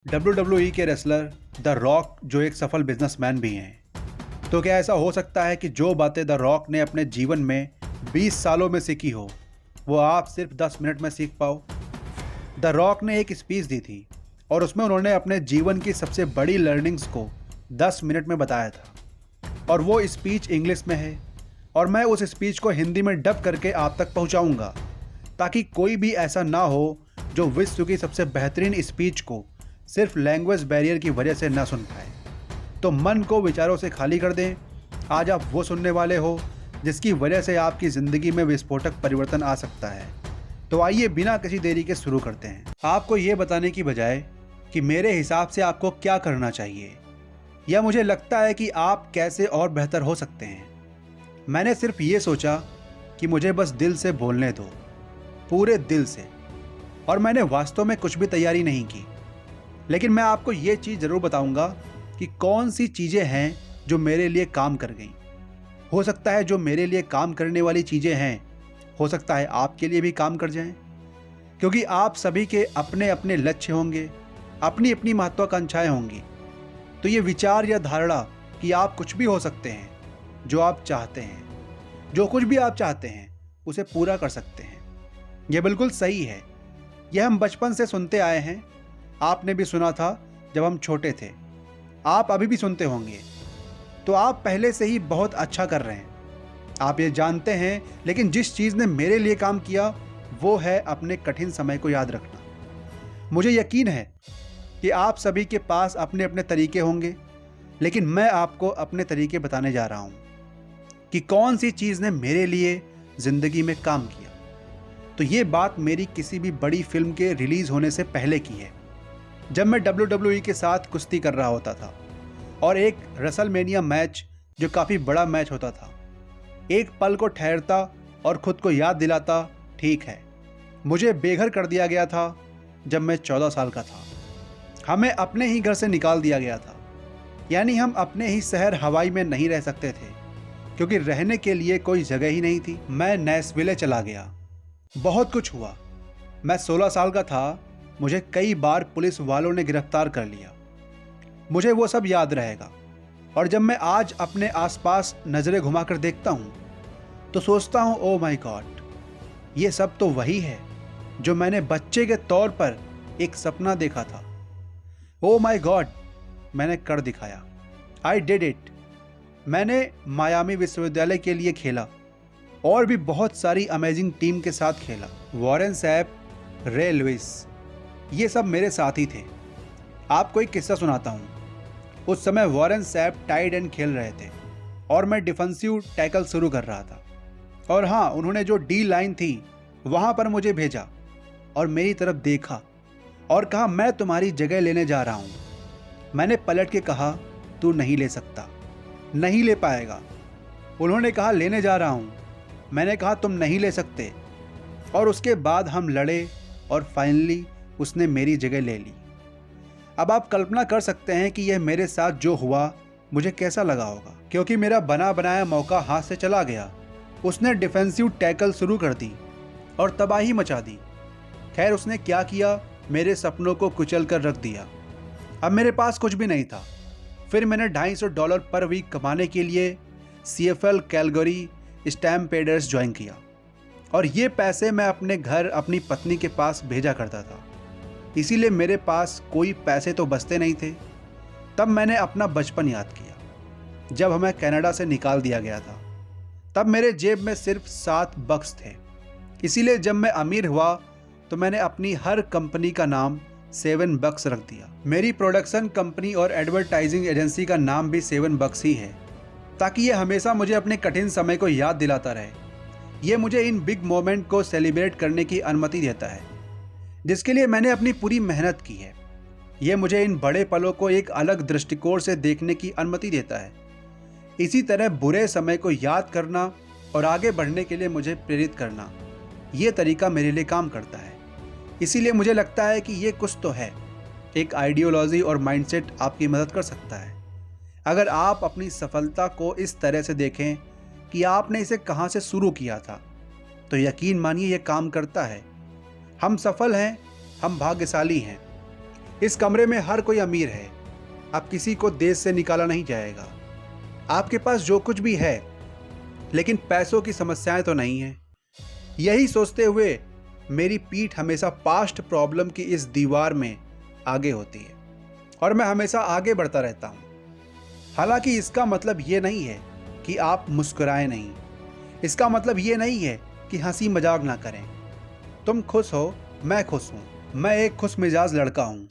WWE के wrestler the rock जो एक सफल बिजनेसमैन भी हैं, तो क्या ऐसा हो सकता है कि जो बातें द रॉक ने अपने जीवन में 20 सालों में सीखी हो वो आप सिर्फ 10 मिनट में सीख पाओ? द रॉक ने एक स्पीच दी थी और उसमें उन्होंने अपने जीवन की सबसे बड़ी लर्निंग्स को 10 मिनट में बताया था। और वो स्पीच इंग्लिश में है और मैं उस स्पीच को हिंदी में डब करके आप तक पहुंचाऊंगा, ताकि कोई भी ऐसा ना हो जो विश्व की सबसे बेहतरीन स्पीच को सिर्फ लैंग्वेज बैरियर की वजह से ना सुन पाए। तो मन को विचारों से खाली कर दें। आज आप वो सुनने वाले हो जिसकी वजह से आपकी ज़िंदगी में विस्फोटक परिवर्तन आ सकता है। तो आइए बिना किसी देरी के शुरू करते हैं। आपको ये बताने की बजाय कि मेरे हिसाब से आपको क्या करना चाहिए या मुझे लगता है कि आप कैसे और बेहतर हो सकते हैं, मैंने सिर्फ ये सोचा कि मुझे बस दिल से बोलने दो, पूरे दिल से। और मैंने वास्तव में कुछ भी तैयारी नहीं की, लेकिन मैं आपको ये चीज़ ज़रूर बताऊंगा कि कौन सी चीज़ें हैं जो मेरे लिए काम कर गईं। हो सकता है जो मेरे लिए काम करने वाली चीज़ें हैं, हो सकता है आपके लिए भी काम कर जाएं, क्योंकि आप सभी के अपने अपने लक्ष्य होंगे, अपनी अपनी महत्वाकांक्षाएं होंगी। तो ये विचार या धारणा कि आप कुछ भी हो सकते हैं, जो आप चाहते हैं, जो कुछ भी आप चाहते हैं उसे पूरा कर सकते हैं, यह बिल्कुल सही है। यह हम बचपन से सुनते आए हैं। आपने भी सुना था जब हम छोटे थे, आप अभी भी सुनते होंगे। तो आप पहले से ही बहुत अच्छा कर रहे हैं, आप ये जानते हैं। लेकिन जिस चीज़ ने मेरे लिए काम किया वो है अपने कठिन समय को याद रखना। मुझे यकीन है कि आप सभी के पास अपने अपने तरीके होंगे, लेकिन मैं आपको अपने तरीके बताने जा रहा हूँ कि कौन सी चीज़ ने मेरे लिए ज़िंदगी में काम किया। तो ये बात मेरी किसी भी बड़ी फिल्म के रिलीज़ होने से पहले की है, जब मैं WWE के साथ कुश्ती कर रहा होता था और एक रेसलमेनिया मैच, जो काफ़ी बड़ा मैच होता था, एक पल को ठहरता और खुद को याद दिलाता, ठीक है, मुझे बेघर कर दिया गया था जब मैं 14 साल का था। हमें अपने ही घर से निकाल दिया गया था, यानी हम अपने ही शहर हवाई में नहीं रह सकते थे, क्योंकि रहने के लिए कोई जगह ही नहीं थी। मैं नैशविले चला गया। बहुत कुछ हुआ। मैं 16 साल का था, मुझे कई बार पुलिस वालों ने गिरफ्तार कर लिया। मुझे वो सब याद रहेगा। और जब मैं आज अपने आसपास नज़रें घुमाकर देखता हूँ तो सोचता हूँ, ओ माय गॉड, ये सब तो वही है जो मैंने बच्चे के तौर पर एक सपना देखा था। ओ माय गॉड, मैंने कर दिखाया। I did it. मैंने मायामी विश्वविद्यालय के लिए खेला और भी बहुत सारी अमेजिंग टीम के साथ खेला। वॉरेन सैप, रे लुइस, ये सब मेरे साथी थे। आपको एक किस्सा सुनाता हूँ। उस समय वॉरेन सैप टाइड एंड खेल रहे थे और मैं डिफेंसिव टैकल शुरू कर रहा था। और हाँ, उन्होंने जो डी लाइन थी वहाँ पर मुझे भेजा और मेरी तरफ देखा और कहा, मैं तुम्हारी जगह लेने जा रहा हूँ। मैंने पलट के कहा, तू नहीं ले सकता, नहीं ले पाएगा। उन्होंने कहा, लेने जा रहा हूँ। मैंने कहा, तुम नहीं ले सकते। और उसके बाद हम लड़े और फाइनली उसने मेरी जगह ले ली। अब आप कल्पना कर सकते हैं कि यह मेरे साथ जो हुआ मुझे कैसा लगा होगा, क्योंकि मेरा बना बनाया मौका हाथ से चला गया। उसने डिफेंसिव टैकल शुरू कर दी और तबाही मचा दी। खैर, उसने क्या किया, मेरे सपनों को कुचल कर रख दिया। अब मेरे पास कुछ भी नहीं था। फिर मैंने $250 पर वीक कमाने के लिए CFL कैलगरी स्टैम्पेडर्स ज्वाइन किया और ये पैसे मैं अपने घर अपनी पत्नी के पास भेजा करता था। इसीलिए मेरे पास कोई पैसे तो बचते नहीं थे। तब मैंने अपना बचपन याद किया, जब हमें कनाडा से निकाल दिया गया था। तब मेरे जेब में सिर्फ $7 थे। इसीलिए जब मैं अमीर हुआ तो मैंने अपनी हर कंपनी का नाम $7 रख दिया। मेरी प्रोडक्शन कंपनी और एडवर्टाइजिंग एजेंसी का नाम भी $7 ही है, ताकि ये हमेशा मुझे अपने कठिन समय को याद दिलाता रहे। ये मुझे इन बिग मोमेंट को सेलिब्रेट करने की अनुमति देता है, जिसके लिए मैंने अपनी पूरी मेहनत की है। ये मुझे इन बड़े पलों को एक अलग दृष्टिकोण से देखने की अनुमति देता है। इसी तरह बुरे समय को याद करना और आगे बढ़ने के लिए मुझे प्रेरित करना, ये तरीका मेरे लिए काम करता है। इसीलिए मुझे लगता है कि ये कुछ तो है, एक आइडियोलॉजी और माइंडसेट आपकी मदद कर सकता है। अगर आप अपनी सफलता को इस तरह से देखें कि आपने इसे कहाँ से शुरू किया था, तो यकीन मानिए यह काम करता है। हम सफल हैं, हम भाग्यशाली हैं, इस कमरे में हर कोई अमीर है, अब किसी को देश से निकाला नहीं जाएगा। आपके पास जो कुछ भी है, लेकिन पैसों की समस्याएं तो नहीं है। यही सोचते हुए मेरी पीठ हमेशा पास्ट प्रॉब्लम की इस दीवार में आगे होती है और मैं हमेशा आगे बढ़ता रहता हूँ। हालांकि इसका मतलब ये नहीं है कि आप मुस्कुराएं नहीं, इसका मतलब ये नहीं है कि हंसी मजाक ना करें। तुम खुश हो, मैं खुश हूँ, मैं एक खुश मिजाज लड़का हूँ।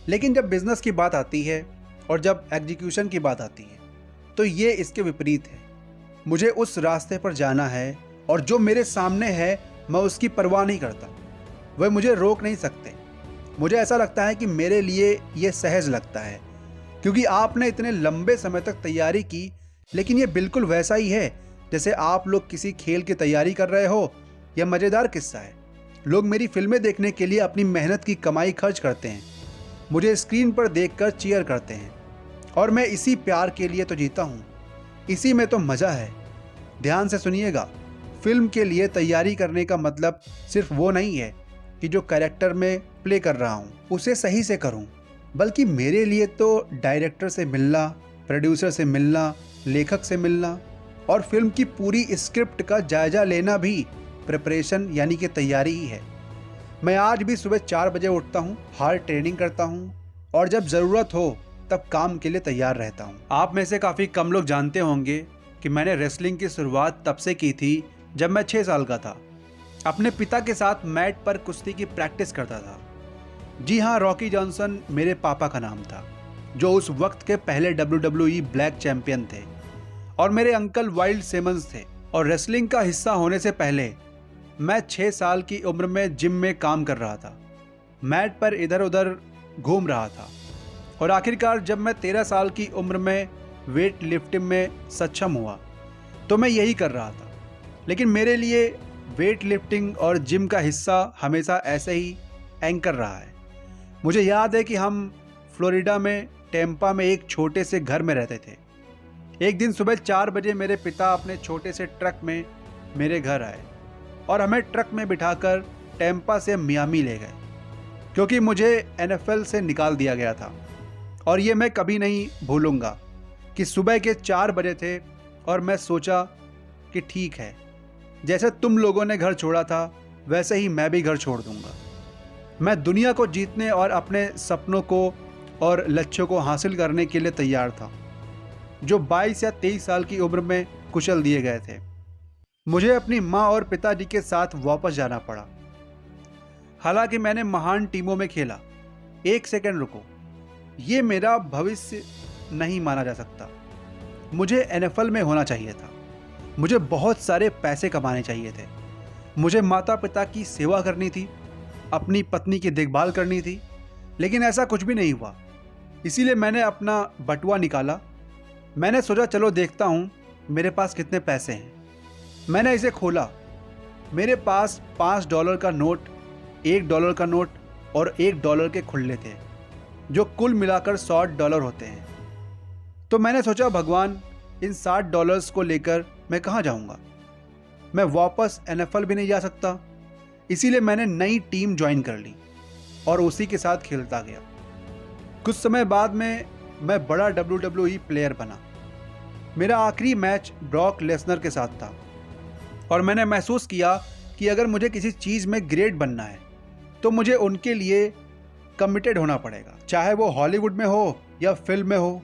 लेकिन जब बिजनेस की बात आती है और जब एग्जीक्यूशन की बात आती है तो ये इसके विपरीत है। मुझे उस रास्ते पर जाना है और जो मेरे सामने है मैं उसकी परवाह नहीं करता। वह मुझे रोक नहीं सकते। मुझे ऐसा लगता है कि मेरे लिए ये सहज लगता है क्योंकि आपने इतने लंबे समय तक तैयारी की। लेकिन ये बिल्कुल वैसा ही है जैसे आप लोग किसी खेल की तैयारी कर रहे हो। यह मज़ेदार किस्सा है। लोग मेरी फिल्में देखने के लिए अपनी मेहनत की कमाई खर्च करते हैं, मुझे स्क्रीन पर देखकर चीयर करते हैं और मैं इसी प्यार के लिए तो जीता हूँ, इसी में तो मज़ा है। ध्यान से सुनिएगा, फिल्म के लिए तैयारी करने का मतलब सिर्फ वो नहीं है कि जो कैरेक्टर में प्ले कर रहा हूँ उसे सही से करूँ, बल्कि मेरे लिए तो डायरेक्टर से मिलना, प्रोड्यूसर से मिलना, लेखक से मिलना और फिल्म की पूरी स्क्रिप्ट का जायजा लेना भी प्रिपरेशन यानी कि तैयारी ही है। मैं आज भी सुबह 4 बजे उठता हूँ, हार्ड ट्रेनिंग करता हूँ और जब ज़रूरत हो तब काम के लिए तैयार रहता हूँ। आप में से काफ़ी कम लोग जानते होंगे कि मैंने रेसलिंग की शुरुआत तब से की थी जब मैं 6 साल का था। अपने पिता के साथ मैट पर कुश्ती की प्रैक्टिस करता था। जी हाँ, रॉकी जॉनसन मेरे पापा का नाम था, जो उस वक्त के पहले WWE ब्लैक चैंपियन थे, और मेरे अंकल वाइल्ड सिमंस थे। और रेसलिंग का हिस्सा होने से पहले मैं 6 साल की उम्र में जिम में काम कर रहा था, मैट पर इधर उधर घूम रहा था और आखिरकार जब मैं 13 साल की उम्र में वेट लिफ्टिंग में सक्षम हुआ तो मैं यही कर रहा था। लेकिन मेरे लिए वेट लिफ्टिंग और जिम का हिस्सा हमेशा ऐसे ही एंकर रहा है। मुझे याद है कि हम फ्लोरिडा में टेम्पा में एक छोटे से घर में रहते थे। एक दिन सुबह 4 बजे मेरे पिता अपने छोटे से ट्रक में मेरे घर आए और हमें ट्रक में बिठाकर टेम्पा से मियामी ले गए क्योंकि मुझे NFL से निकाल दिया गया था। और ये मैं कभी नहीं भूलूंगा कि सुबह के 4 बजे थे और मैं सोचा कि ठीक है, जैसे तुम लोगों ने घर छोड़ा था वैसे ही मैं भी घर छोड़ दूंगा। मैं दुनिया को जीतने और अपने सपनों को और लक्ष्यों को हासिल करने के लिए तैयार था, जो 22 या 23 साल की उम्र में कुचल दिए गए थे। मुझे अपनी माँ और पिताजी के साथ वापस जाना पड़ा। हालांकि मैंने महान टीमों में खेला। एक सेकंड रुको, ये मेरा भविष्य नहीं माना जा सकता। मुझे NFL में होना चाहिए था, मुझे बहुत सारे पैसे कमाने चाहिए थे, मुझे माता पिता की सेवा करनी थी, अपनी पत्नी की देखभाल करनी थी। लेकिन ऐसा कुछ भी नहीं हुआ। इसीलिए मैंने अपना बटुआ निकाला। मैंने सोचा चलो देखता हूँ मेरे पास कितने पैसे हैं। मैंने इसे खोला। मेरे पास $5 का नोट, $1 का नोट और $1 के खुल्ले थे, जो कुल मिलाकर $100 होते हैं। तो मैंने सोचा भगवान, इन $60 को लेकर मैं कहाँ जाऊँगा? मैं वापस NFL भी नहीं जा सकता। इसीलिए मैंने नई टीम ज्वाइन कर ली और उसी के साथ खेलता गया। कुछ समय बाद में मैं बड़ा WWE प्लेयर बना। मेरा आखिरी मैच ब्रॉक लेसनर के साथ था और मैंने महसूस किया कि अगर मुझे किसी चीज़ में ग्रेट बनना है तो मुझे उनके लिए कमिटेड होना पड़ेगा, चाहे वो हॉलीवुड में हो या फिल्म में हो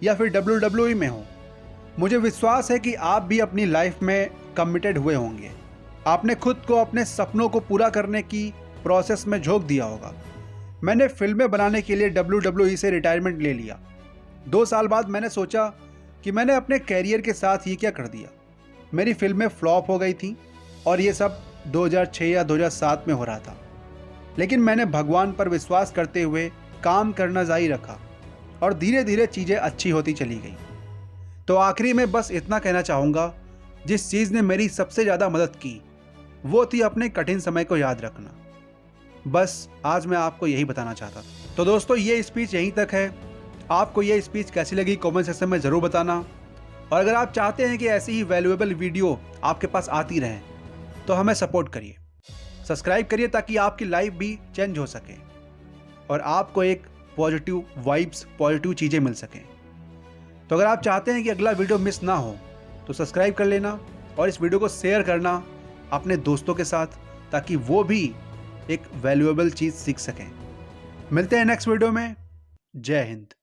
या फिर WWE में हो। मुझे विश्वास है कि आप भी अपनी लाइफ में कमिटेड हुए होंगे। आपने खुद को अपने सपनों को पूरा करने की प्रोसेस में झोंक दिया होगा। मैंने फिल्में बनाने के लिए WWE से रिटायरमेंट ले लिया। 2 साल बाद मैंने सोचा कि मैंने अपने कैरियर के साथ ये क्या कर दिया। मेरी फिल्में फ्लॉप हो गई थी और ये सब 2006 या 2007 में हो रहा था। लेकिन मैंने भगवान पर विश्वास करते हुए काम करना जारी रखा और धीरे धीरे चीज़ें अच्छी होती चली गई। तो आखिरी में बस इतना कहना चाहूँगा, जिस चीज़ ने मेरी सबसे ज़्यादा मदद की वो थी अपने कठिन समय को याद रखना। बस आज मैं आपको यही बताना चाहता था। तो दोस्तों, ये स्पीच यहीं तक है। आपको ये स्पीच कैसी लगी कमेंट सेक्शन में ज़रूर बताना। और अगर आप चाहते हैं कि ऐसी ही वैल्यूएबल वीडियो आपके पास आती रहें तो हमें सपोर्ट करिए, सब्सक्राइब करिए ताकि आपकी लाइफ भी चेंज हो सके और आपको एक पॉजिटिव वाइब्स, पॉजिटिव चीज़ें मिल सकें। तो अगर आप चाहते हैं कि अगला वीडियो मिस ना हो तो सब्सक्राइब कर लेना और इस वीडियो को शेयर करना अपने दोस्तों के साथ, ताकि वो भी एक वैल्यूएबल चीज़ सीख सकें। मिलते हैं नेक्स्ट वीडियो में। जय हिंद।